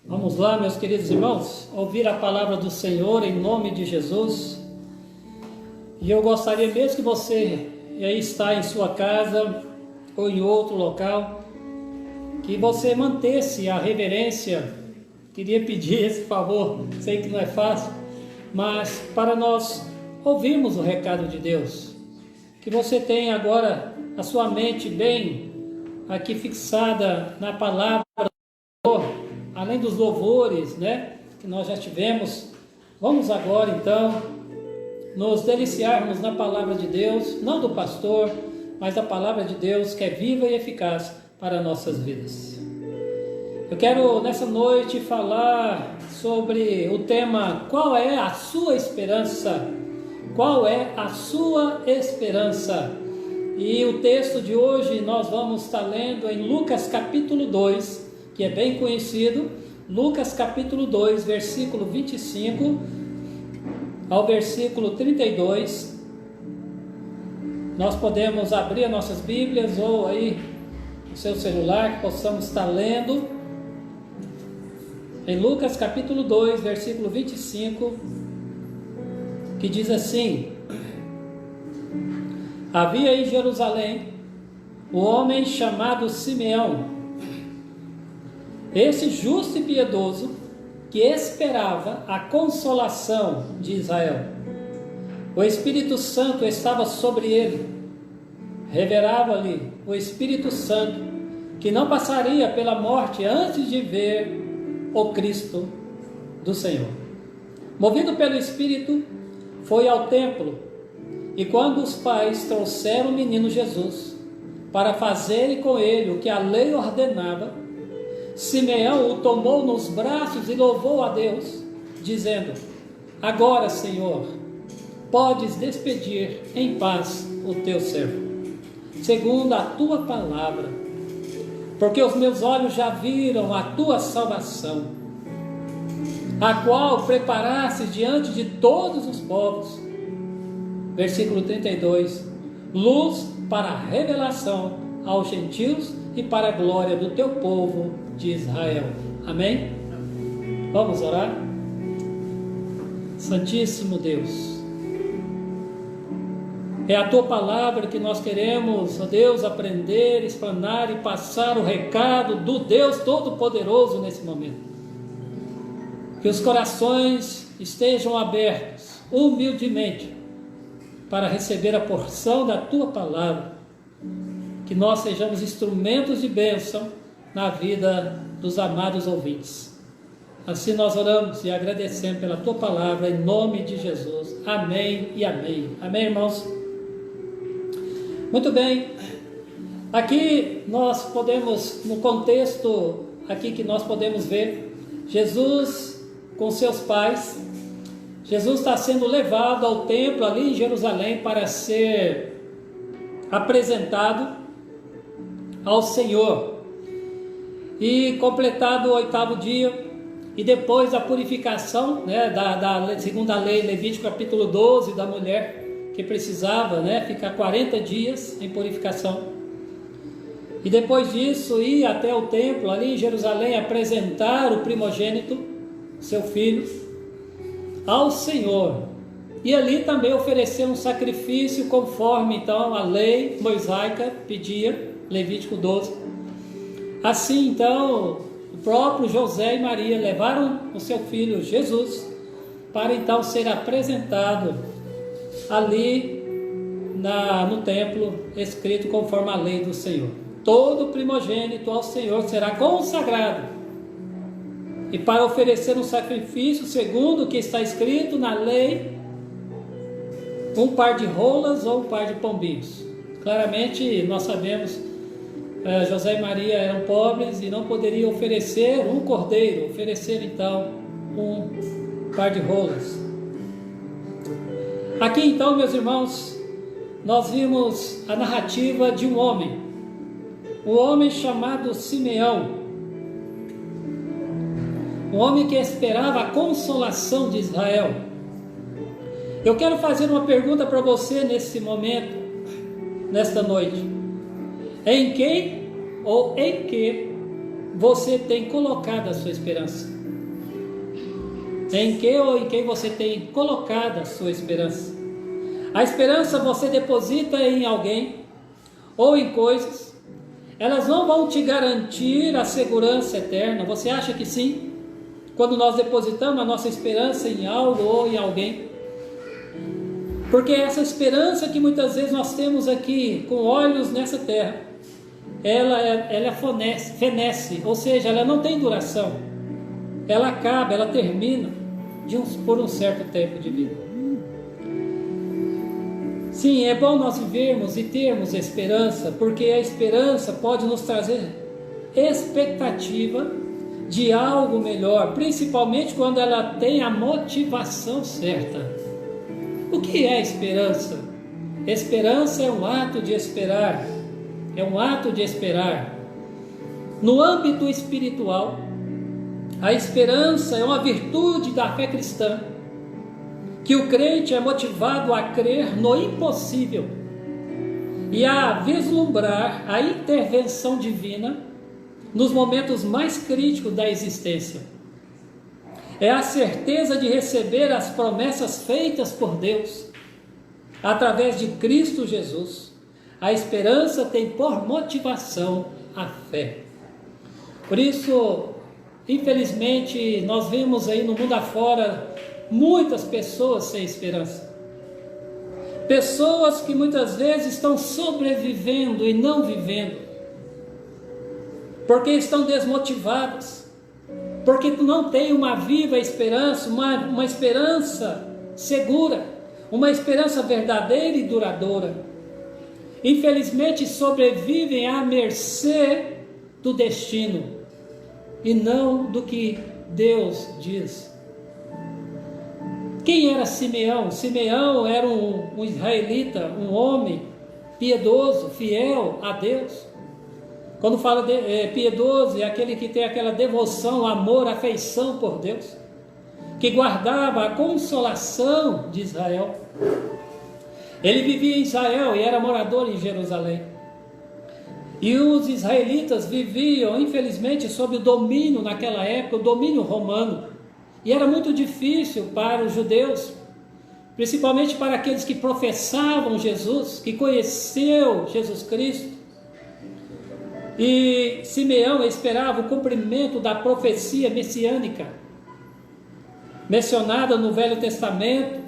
Vamos lá, meus queridos irmãos, ouvir a palavra do Senhor em nome de Jesus. E eu gostaria mesmo que você aí está em sua casa ou em outro local, que você mantesse a reverência. Queria pedir esse favor, sei que não é fácil, mas para nós ouvirmos o recado de Deus, que você tenha agora a sua mente bem aqui fixada na palavra do Senhor, além dos louvores, que nós já tivemos. Vamos agora então nos deliciarmos na palavra de Deus, não do pastor, mas da palavra de Deus, que é viva e eficaz para nossas vidas. Eu quero nessa noite falar sobre o tema: qual é a sua esperança? Qual é a sua esperança? E o texto de hoje nós vamos estar lendo em Lucas capítulo 2, que é bem conhecido. Lucas capítulo 2, versículo 25 ao versículo 32. Nós podemos abrir as nossas Bíblias ou aí no seu celular, que possamos estar lendo em Lucas capítulo 2, versículo 25, que diz assim: havia em Jerusalém um homem chamado Simeão, esse justo e piedoso, que esperava a consolação de Israel. O Espírito Santo estava sobre ele. Revelava-lhe o Espírito Santo que não passaria pela morte antes de ver o Cristo do Senhor. Movido pelo Espírito, foi ao templo, e quando os pais trouxeram o menino Jesus para fazerem com ele o que a lei ordenava, Simeão o tomou nos braços e louvou a Deus, dizendo: agora, Senhor, podes despedir em paz o teu servo, segundo a tua palavra, porque os meus olhos já viram a tua salvação, a qual preparaste diante de todos os povos. Versículo 32: luz para a revelação aos gentios e para a glória do teu povo de Israel. Amém? Vamos orar? Santíssimo Deus, é a tua palavra que nós queremos, ó Deus, aprender, explanar e passar o recado do Deus Todo-Poderoso nesse momento. Que os corações estejam abertos humildemente para receber a porção da tua palavra, que nós sejamos instrumentos de bênção na vida dos amados ouvintes. Assim nós oramos e agradecemos pela tua palavra, em nome de Jesus. Amém e amém. Amém, irmãos? Muito bem. Aqui nós podemos, no contexto aqui que nós podemos ver, Jesus com seus pais. Jesus está sendo levado ao templo ali em Jerusalém para ser apresentado ao Senhor. E completado o 8º dia, e depois da purificação, segundo a lei, Levítico capítulo 12, da mulher que precisava ficar 40 dias em purificação. E depois disso, ir até o templo ali em Jerusalém, apresentar o primogênito, seu filho, ao Senhor. E ali também oferecer um sacrifício conforme então a lei mosaica pedia, Levítico 12. Assim então, o próprio José e Maria levaram o seu filho Jesus para então ser apresentado ali no templo, escrito conforme a lei do Senhor. Todo primogênito ao Senhor será consagrado, e para oferecer um sacrifício segundo o que está escrito na lei, um par de rolas ou um par de pombinhos. Claramente nós sabemos, José e Maria eram pobres e não poderiam oferecer um cordeiro, oferecer então um par de rolas. Aqui então, meus irmãos, nós vimos a narrativa de um homem chamado Simeão, um homem que esperava a consolação de Israel. Eu quero fazer uma pergunta para você nesse momento, nesta noite: em quem ou em que você tem colocado a sua esperança? Em que ou em quem você tem colocado a sua esperança? A esperança você deposita em alguém ou em coisas. Elas não vão te garantir a segurança eterna. Você acha que sim? Quando nós depositamos a nossa esperança em algo ou em alguém. Porque essa esperança que muitas vezes nós temos aqui com olhos nessa terra, ela fenece, ou seja, ela não tem duração. Ela acaba, ela termina por um certo tempo de vida. Sim, é bom nós vivermos e termos esperança, porque a esperança pode nos trazer expectativa de algo melhor, principalmente quando ela tem a motivação certa. O que é esperança? Esperança é um ato de esperar. É um ato de esperar. No âmbito espiritual, a esperança é uma virtude da fé cristã, que o crente é motivado a crer no impossível e a vislumbrar a intervenção divina nos momentos mais críticos da existência. É a certeza de receber as promessas feitas por Deus através de Cristo Jesus. A esperança tem por motivação a fé. Por isso, infelizmente, nós vemos aí no mundo afora muitas pessoas sem esperança. Pessoas que muitas vezes estão sobrevivendo e não vivendo, porque estão desmotivadas, porque não tem uma viva esperança, uma esperança segura, uma esperança verdadeira e duradoura. Infelizmente sobrevivem à mercê do destino e não do que Deus diz. Quem era Simeão? Simeão era um israelita, um homem piedoso, fiel a Deus. Quando fala de piedoso, é aquele que tem aquela devoção, amor, afeição por Deus, que guardava a consolação de Israel. Ele vivia em Israel e era morador em Jerusalém. E os israelitas viviam, infelizmente, sob o domínio, naquela época, o domínio romano. E era muito difícil para os judeus, principalmente para aqueles que professavam Jesus, que conheceu Jesus Cristo. E Simeão esperava o cumprimento da profecia messiânica, mencionada no Velho Testamento,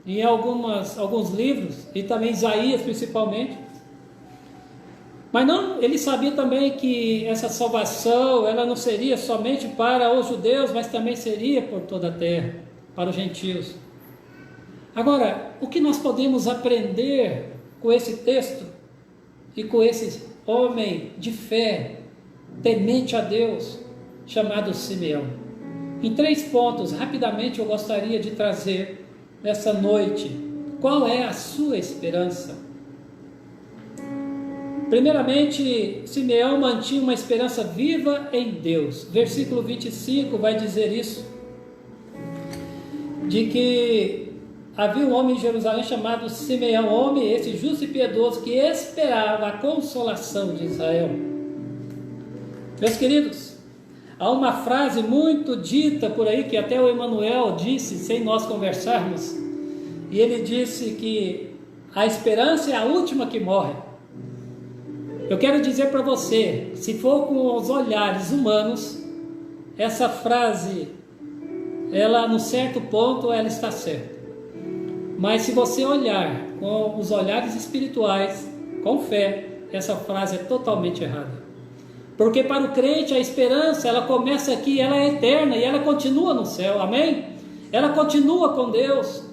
em alguns livros, e também Isaías principalmente. Mas não, ele sabia também que essa salvação, ela não seria somente para os judeus, mas também seria por toda a terra, para os gentios. Agora, o que nós podemos aprender com esse texto e com esse homem de fé, temente a Deus, chamado Simeão? Em 3 pontos, rapidamente eu gostaria de trazer nessa noite. Qual é a sua esperança? Primeiramente, Simeão mantinha uma esperança viva em Deus. Versículo 25 vai dizer isso, de que havia um homem em Jerusalém chamado Simeão, homem esse justo e piedoso, que esperava a consolação de Israel. Meus queridos, há uma frase muito dita por aí, que até o Emmanuel disse, sem nós conversarmos, e ele disse que a esperança é a última que morre. Eu quero dizer para você, se for com os olhares humanos, essa frase, ela, num certo ponto, ela está certa. Mas se você olhar com os olhares espirituais, com fé, essa frase é totalmente errada. Porque para o crente a esperança, ela começa aqui, ela é eterna e ela continua no céu, amém? Ela continua com Deus.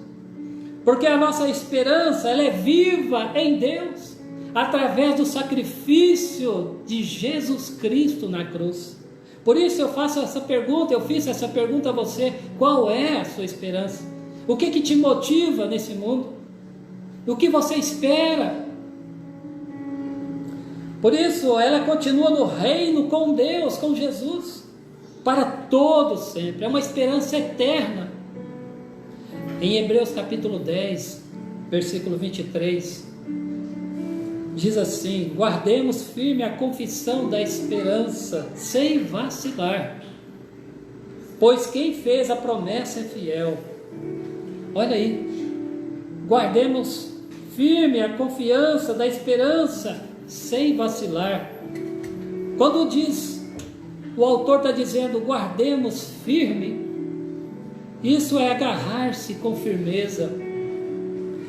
Porque a nossa esperança, ela é viva em Deus, através do sacrifício de Jesus Cristo na cruz. Por isso eu faço essa pergunta, eu fiz essa pergunta a você: qual é a sua esperança? O que te motiva nesse mundo? O que você espera? Por isso ela continua no reino com Deus, com Jesus, para todos sempre. É uma esperança eterna. Em Hebreus capítulo 10, versículo 23, diz assim: guardemos firme a confissão da esperança, sem vacilar, pois quem fez a promessa é fiel. Olha aí, guardemos firme a confiança da esperança, sem vacilar. Quando diz, o autor está dizendo, guardemos firme, isso é agarrar-se com firmeza,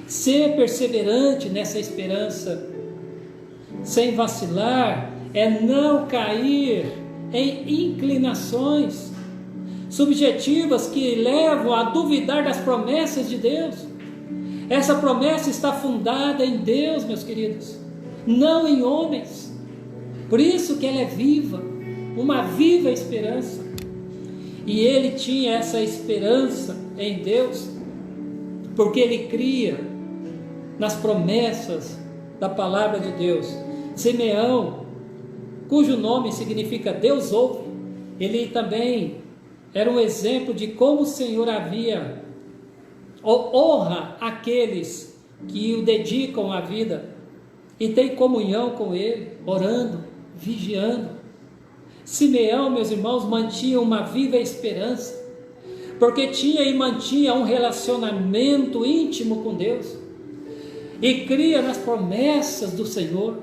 ser perseverante nessa esperança, sem vacilar, é não cair em inclinações subjetivas que levam a duvidar das promessas de Deus. Essa promessa está fundada em Deus, meus queridos, não em homens. Por isso que ela é viva, uma viva esperança. E ele tinha essa esperança em Deus, porque ele cria nas promessas da palavra de Deus. Simeão, cujo nome significa Deus ouve, ele também era um exemplo de como o Senhor honra aqueles que o dedicam à vida e tem comunhão com Ele, orando, vigiando. Simeão, meus irmãos, mantinha uma viva esperança, porque tinha e mantinha um relacionamento íntimo com Deus, e cria nas promessas do Senhor.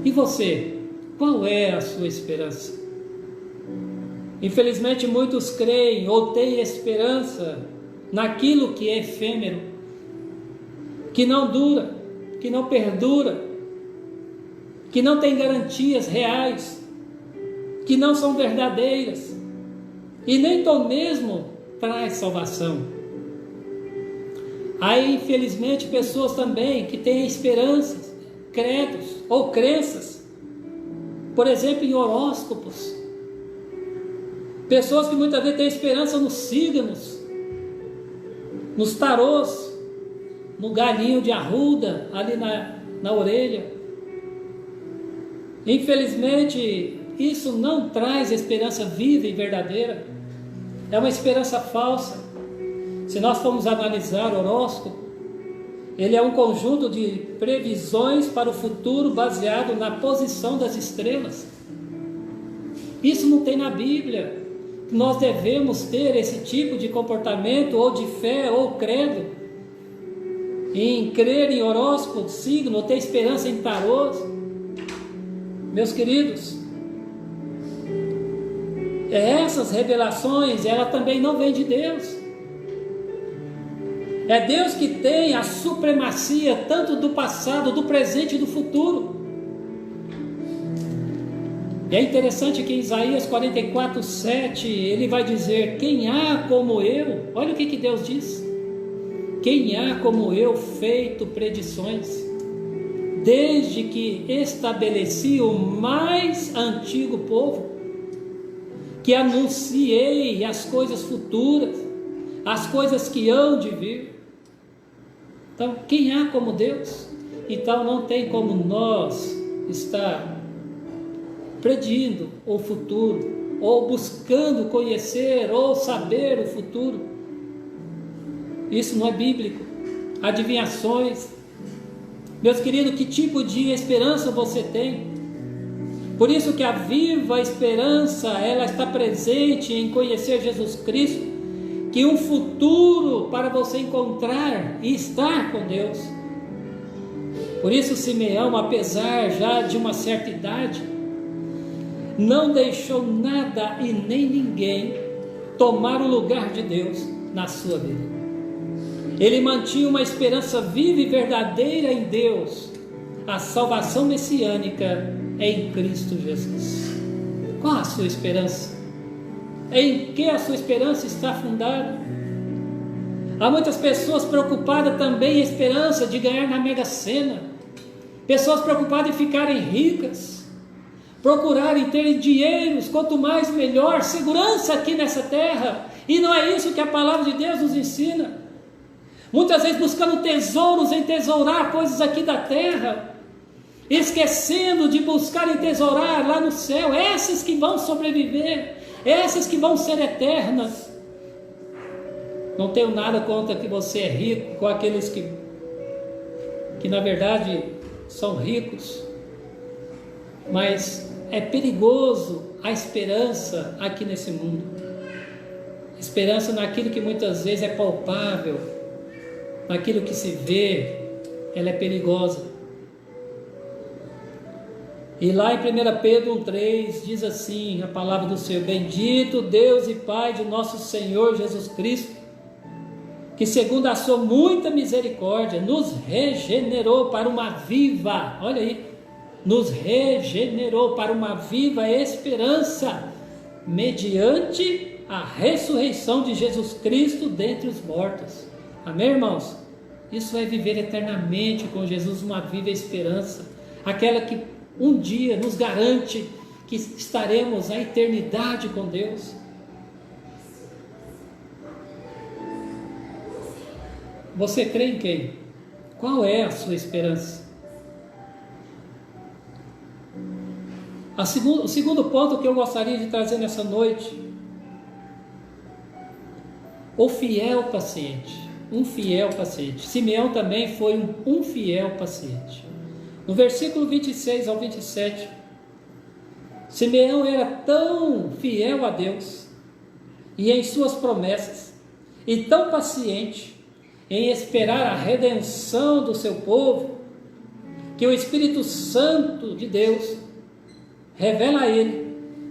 E você, qual é a sua esperança? Infelizmente muitos creem ou têm esperança naquilo que é efêmero, que não dura, que não perdura, que não tem garantias reais, que não são verdadeiras e nem tão mesmo traz salvação. Há infelizmente pessoas também que têm esperanças, credos ou crenças, por exemplo em horóscopos, pessoas que muitas vezes têm esperança nos signos, nos tarôs, no galinho de arruda ali na orelha. Infelizmente isso não traz esperança viva e verdadeira, é uma esperança falsa. Se nós formos analisar o horóscopo, ele é um conjunto de previsões para o futuro baseado na posição das estrelas. Isso não tem na Bíblia. Nós devemos ter esse tipo de comportamento, ou de fé, ou credo, em crer em horóscopo, signo, ou ter esperança em tarôs. Meus queridos, essas revelações, ela também não vem de Deus. É Deus que tem a supremacia tanto do passado, do presente e do futuro. E é interessante que em Isaías 44:7 ele vai dizer: quem há como eu? Olha o que Deus diz: quem há como eu feito predições, desde que estabeleci o mais antigo povo, que anunciei as coisas futuras, as coisas que hão de vir. Então, quem há como Deus? Então não tem como nós estar predindo o futuro, ou buscando conhecer, ou saber o futuro. Isso não é bíblico. Adivinhações. Meus queridos, que tipo de esperança você tem? Por isso que a viva esperança, ela está presente em conhecer Jesus Cristo, que um futuro para você encontrar e estar com Deus. Por isso Simeão, apesar já de uma certa idade, não deixou nada e nem ninguém tomar o lugar de Deus na sua vida. Ele mantinha uma esperança viva e verdadeira em Deus. A salvação messiânica é em Cristo Jesus. Qual a sua esperança? Em que a sua esperança está fundada? Há muitas pessoas preocupadas também em esperança de ganhar na Mega Sena, pessoas preocupadas em ficarem ricas, procurarem ter dinheiros, quanto mais melhor, segurança aqui nessa terra, e não é isso que a palavra de Deus nos ensina. Muitas vezes buscando tesouros, entesourar coisas aqui da terra, esquecendo de buscar entesourar lá no céu, essas que vão sobreviver, essas que vão ser eternas. Não tenho nada contra que você é rico, com aqueles que na verdade são ricos, mas é perigoso a esperança aqui nesse mundo. Esperança naquilo que muitas vezes é palpável, naquilo que se vê, ela é perigosa. E lá em 1 Pedro 1,3 diz assim a palavra do Senhor: bendito Deus e Pai de nosso Senhor Jesus Cristo, que segundo a sua muita misericórdia nos regenerou para uma viva, olha aí, nos regenerou para uma viva esperança, mediante a ressurreição de Jesus Cristo dentre os mortos. Amém, irmãos? Isso é viver eternamente com Jesus, uma viva esperança, aquela que um dia nos garante que estaremos a eternidade com Deus. Você crê em quem? Qual é a sua esperança? O segundo ponto que eu gostaria de trazer nessa noite: o fiel paciente. Um fiel paciente. Simeão também foi um fiel paciente. No versículo 26 ao 27, Simeão era tão fiel a Deus e em suas promessas, e tão paciente em esperar a redenção do seu povo, que o Espírito Santo de Deus revela a ele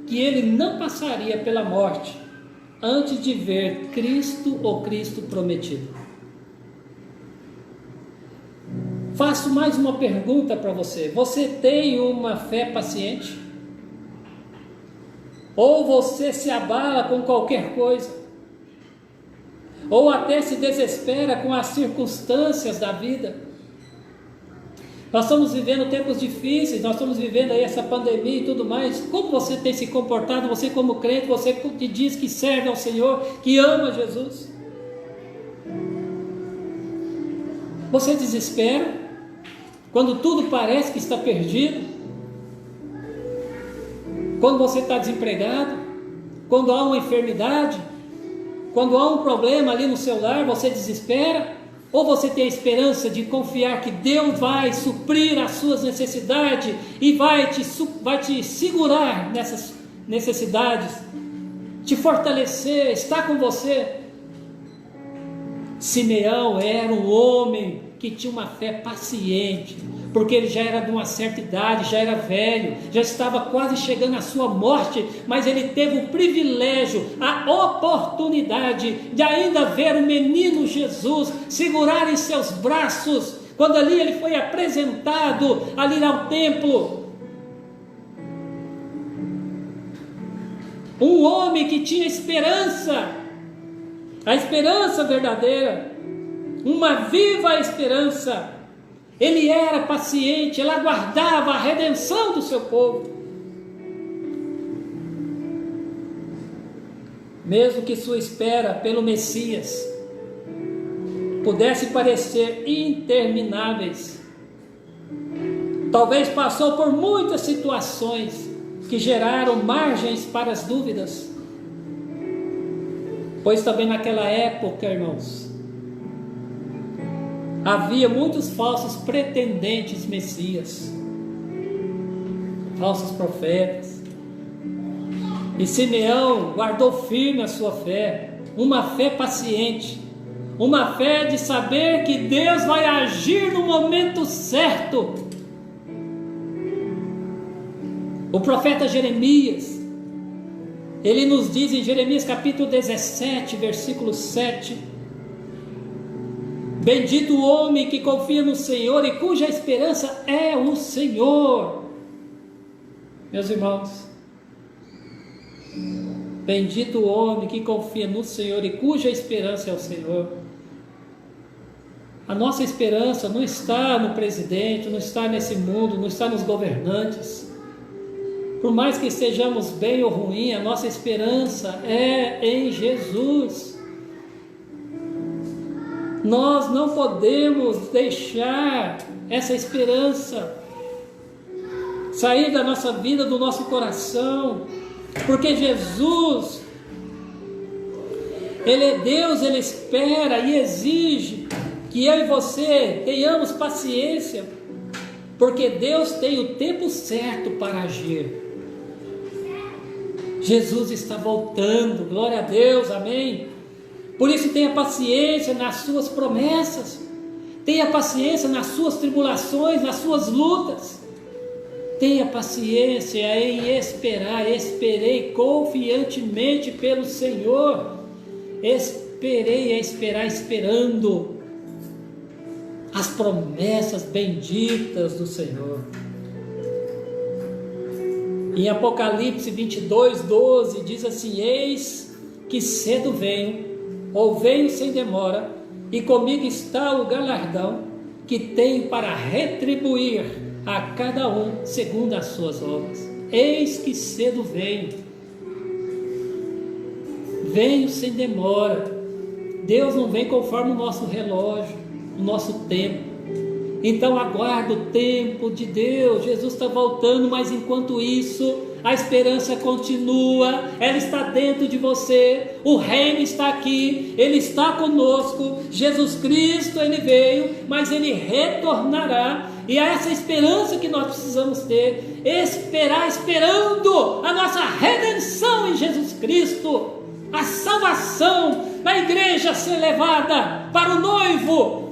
que ele não passaria pela morte antes de ver Cristo, o Cristo prometido. Faço mais uma pergunta para você: você tem uma fé paciente? Ou você se abala com qualquer coisa? Ou até se desespera com as circunstâncias da vida? Nós estamos vivendo tempos difíceis, nós estamos vivendo aí essa pandemia e tudo mais. Como você tem se comportado, você como crente, você que diz que serve ao Senhor, que ama Jesus? Você desespera quando tudo parece que está perdido? Quando você está desempregado? Quando há uma enfermidade? Quando há um problema ali no seu lar, você desespera? Ou você tem a esperança de confiar que Deus vai suprir as suas necessidades e vai te segurar nessas necessidades, te fortalecer, estar com você? Simeão era um homem que tinha uma fé paciente, porque ele já era de uma certa idade, já era velho, já estava quase chegando à sua morte, mas ele teve o privilégio, a oportunidade de ainda ver o menino Jesus segurar em seus braços, quando ali ele foi apresentado ali ao templo. Um homem que tinha esperança, a esperança verdadeira, uma viva esperança. Ele era paciente, ele aguardava a redenção do seu povo. Mesmo que sua espera pelo Messias pudesse parecer intermináveis, talvez passou por muitas situações que geraram margens para as dúvidas, pois também naquela época, irmãos, havia muitos falsos pretendentes Messias, falsos profetas, e Simeão guardou firme a sua fé, uma fé paciente, uma fé de saber que Deus vai agir no momento certo. O profeta Jeremias, ele nos diz em Jeremias capítulo 17, versículo 7: bendito o homem que confia no Senhor e cuja esperança é o Senhor. Meus irmãos, bendito o homem que confia no Senhor e cuja esperança é o Senhor. A nossa esperança não está no presidente, não está nesse mundo, não está nos governantes. Por mais que estejamos bem ou ruim, a nossa esperança é em Jesus. Nós não podemos deixar essa esperança sair da nossa vida, do nosso coração, porque Jesus, Ele é Deus, Ele espera e exige que eu e você tenhamos paciência, porque Deus tem o tempo certo para agir. Jesus está voltando, glória a Deus, amém? Por isso tenha paciência nas suas promessas, tenha paciência nas suas tribulações, nas suas lutas, tenha paciência em esperar. Esperei confiantemente pelo Senhor, esperei a esperar, esperando as promessas benditas do Senhor. Em Apocalipse 22:12 diz assim: eis que cedo venho, ou venho sem demora, e comigo está o galardão que tenho para retribuir a cada um segundo as suas obras. Eis que cedo venho, venho sem demora. Deus não vem conforme o nosso relógio, o nosso tempo. Então aguarda o tempo de Deus. Jesus está voltando, mas enquanto isso, a esperança continua, ela está dentro de você, o reino está aqui, ele está conosco. Jesus Cristo, ele veio, mas ele retornará, e é essa esperança que nós precisamos ter, esperar, esperando a nossa redenção em Jesus Cristo, a salvação, a igreja ser levada para o noivo.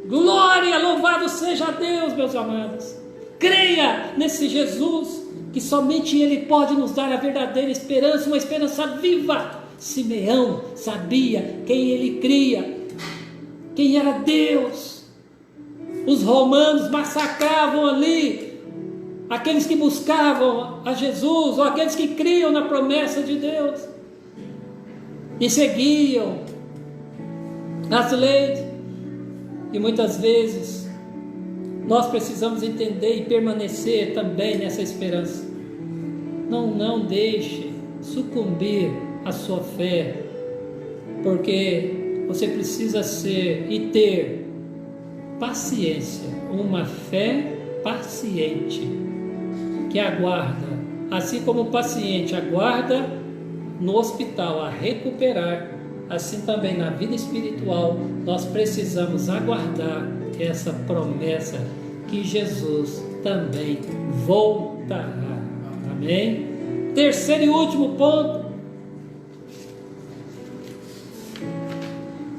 Glória, louvado seja Deus, meus amados. Creia nesse Jesus, que somente Ele pode nos dar a verdadeira esperança, uma esperança viva. Simeão sabia quem ele cria, quem era Deus. Os romanos massacravam ali aqueles que buscavam a Jesus, ou aqueles que criam na promessa de Deus, e seguiam as leis. E muitas vezes nós precisamos entender e permanecer também nessa esperança. Não deixe sucumbir a sua fé, porque você precisa ser e ter paciência, uma fé paciente, que aguarda, assim como o paciente aguarda no hospital a recuperar, assim também na vida espiritual nós precisamos aguardar essa promessa que Jesus também voltará. Amém? Terceiro e último ponto: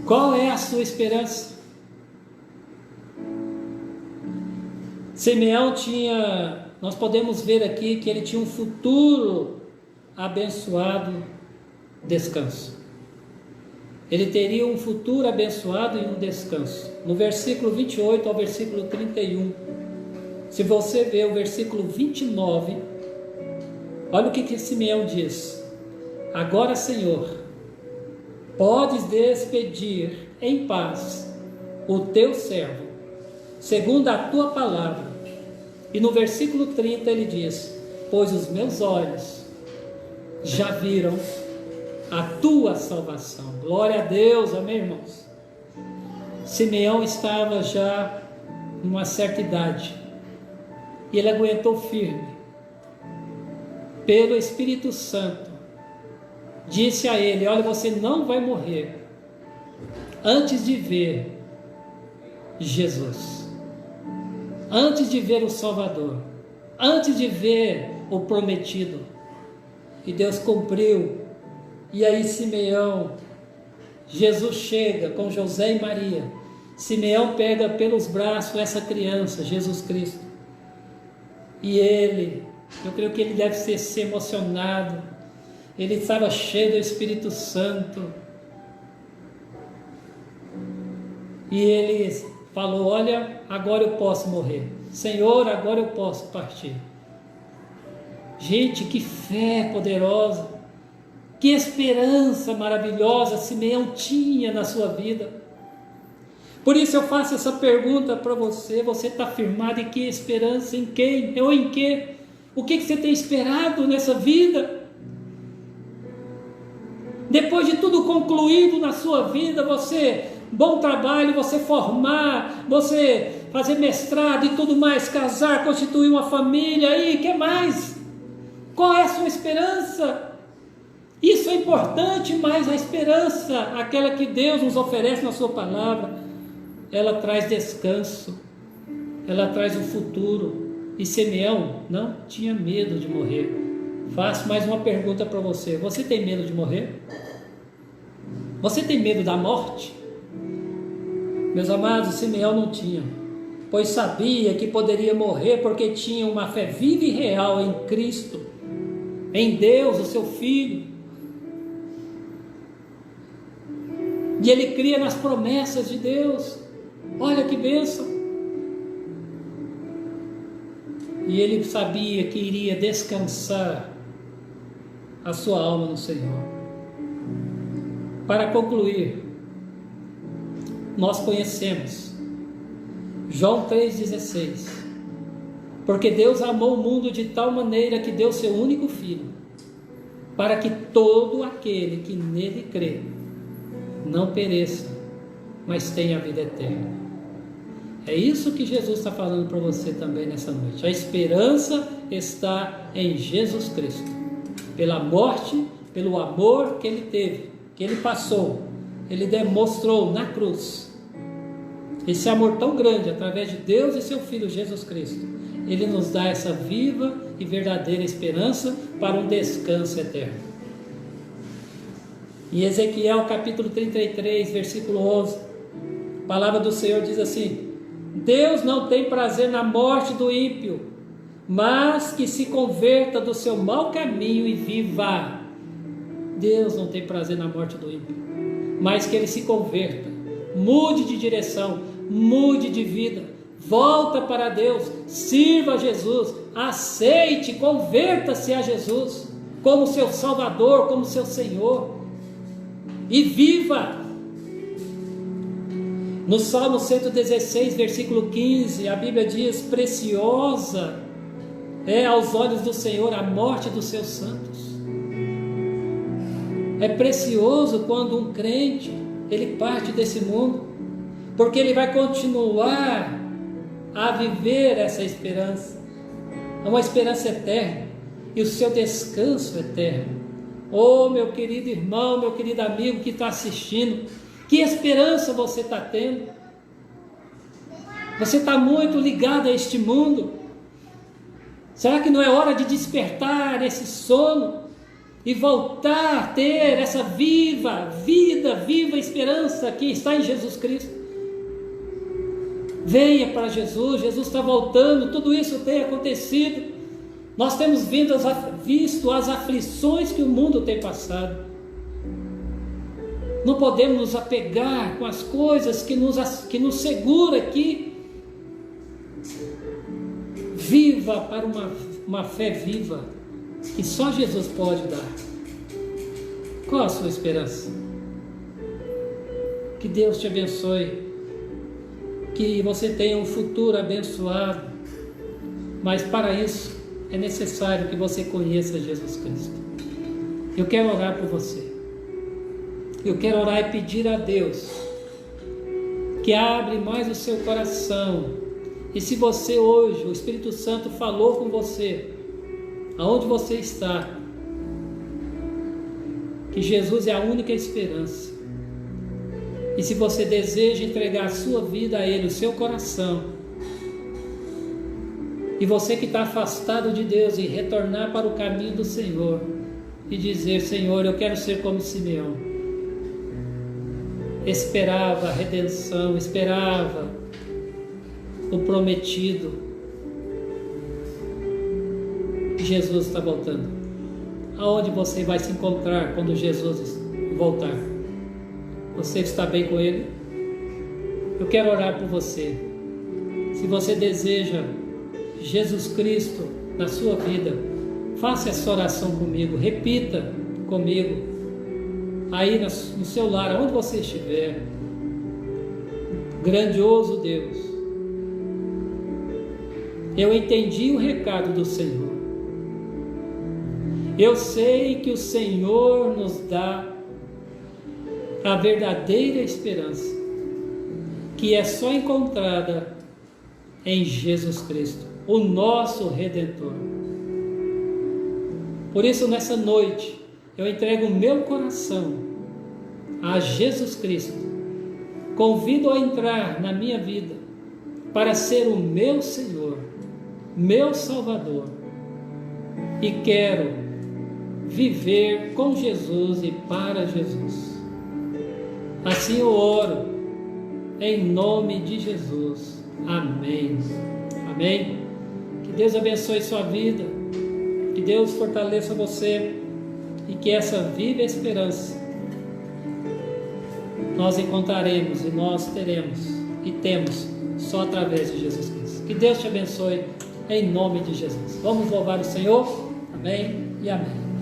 qual é a sua esperança? Simeão tinha, nós podemos ver aqui que ele tinha um futuro abençoado descanso. Ele teria um futuro abençoado e um descanso. No versículo 28 ao versículo 31, se você ver o versículo 29, olha o que Simeão diz: agora, Senhor, podes despedir em paz o teu servo, segundo a tua palavra. E no versículo 30 ele diz: pois os meus olhos já viram a tua salvação. Glória a Deus, amém, irmãos? Simeão estava já numa certa idade, e ele aguentou firme. Pelo Espírito Santo, disse a ele: olha, você não vai morrer antes de ver Jesus, antes de ver o Salvador, antes de ver o prometido. E Deus cumpriu. E aí Simeão, Jesus chega com José e Maria. Simeão pega pelos braços essa criança, Jesus Cristo. E ele, eu creio que ele deve ser emocionado. Ele estava cheio do Espírito Santo. E ele falou: olha, agora eu posso morrer. Senhor, agora eu posso partir. Gente, que fé poderosa. Que esperança maravilhosa Simeão tinha na sua vida. Por isso eu faço essa pergunta para você: você está firmado em que esperança? Em quem? Ou em que? O que você tem esperado nessa vida? Depois de tudo concluído na sua vida, você, bom trabalho, você formar, você fazer mestrado e tudo mais, casar, constituir uma família, e o que mais? Qual é a sua esperança? Isso é importante, mas a esperança, aquela que Deus nos oferece na sua palavra, ela traz descanso, ela traz o futuro. E Simeão não tinha medo de morrer. Faço mais uma pergunta para você. Você tem medo de morrer? Você tem medo da morte? Meus amados, Simeão não tinha, pois sabia que poderia morrer porque tinha uma fé viva e real em Cristo, em Deus, o seu Filho. E ele cria nas promessas de Deus. Olha que bênção! E ele sabia que iria descansar a sua alma no Senhor. Para concluir, nós conhecemos João 3,16. Porque Deus amou o mundo de tal maneira que deu seu único Filho, para que todo aquele que nele crê não pereça, mas tenha a vida eterna. É isso que Jesus está falando para você também nessa noite. A esperança está em Jesus Cristo, pela morte, pelo amor que ele teve, que ele passou, ele demonstrou na cruz. Esse amor tão grande, através de Deus e seu Filho Jesus Cristo, ele nos dá essa viva e verdadeira esperança para um descanso eterno. Em Ezequiel capítulo 33, versículo 11, a palavra do Senhor diz assim: Deus não tem prazer na morte do ímpio, mas que se converta do seu mau caminho e viva. Deus não tem prazer na morte do ímpio, mas que ele se converta, mude de direção, mude de vida, volta para Deus, sirva a Jesus, aceite, converta-se a Jesus como seu Salvador, como seu Senhor, e viva. No Salmo 116, versículo 15, a Bíblia diz: preciosa é aos olhos do Senhor a morte dos seus santos. É precioso quando um crente, ele parte desse mundo, porque ele vai continuar a viver essa esperança, uma esperança eterna, e o seu descanso eterno. Oh, meu querido irmão, meu querido amigo que está assistindo, que esperança você está tendo? Você está muito ligado a este mundo? Será que não é hora de despertar esse sono e voltar a ter essa viva esperança que está em Jesus Cristo? Venha para Jesus, Jesus está voltando, tudo isso tem acontecido. Nós temos visto as aflições que o mundo tem passado. Não podemos nos apegar com as coisas que nos segura aqui. Viva para uma fé viva que só Jesus pode dar. Qual a sua esperança? Que Deus te abençoe, que você tenha um futuro abençoado, mas para isso é necessário que você conheça Jesus Cristo. Eu quero orar por você. Eu quero orar e pedir a Deus que abre mais o seu coração. E se você hoje, o Espírito Santo falou com você, aonde você está, que Jesus é a única esperança. E se você deseja entregar a sua vida a Ele, o seu coração, e você que está afastado de Deus, e retornar para o caminho do Senhor, e dizer: Senhor, eu quero ser como Simeão, esperava a redenção, esperava o prometido, Jesus está voltando. Aonde você vai se encontrar quando Jesus voltar? Você está bem com Ele? Eu quero orar por você. Se você deseja Jesus Cristo na sua vida, faça essa oração comigo, repita comigo, aí no seu lar, onde você estiver. Grandioso Deus, eu entendi o recado do Senhor. Eu sei que o Senhor nos dá a verdadeira esperança, que é só encontrada em Jesus Cristo, o nosso Redentor. Por isso, nessa noite, eu entrego o meu coração a Jesus Cristo. Convido a entrar na minha vida para ser o meu Senhor, meu Salvador. E quero viver com Jesus e para Jesus. Assim eu oro, em nome de Jesus. Amém. Amém. Que Deus abençoe sua vida, que Deus fortaleça você e que essa viva esperança nós encontraremos e nós teremos e temos só através de Jesus Cristo. Que Deus te abençoe em nome de Jesus. Vamos louvar o Senhor. Amém e amém.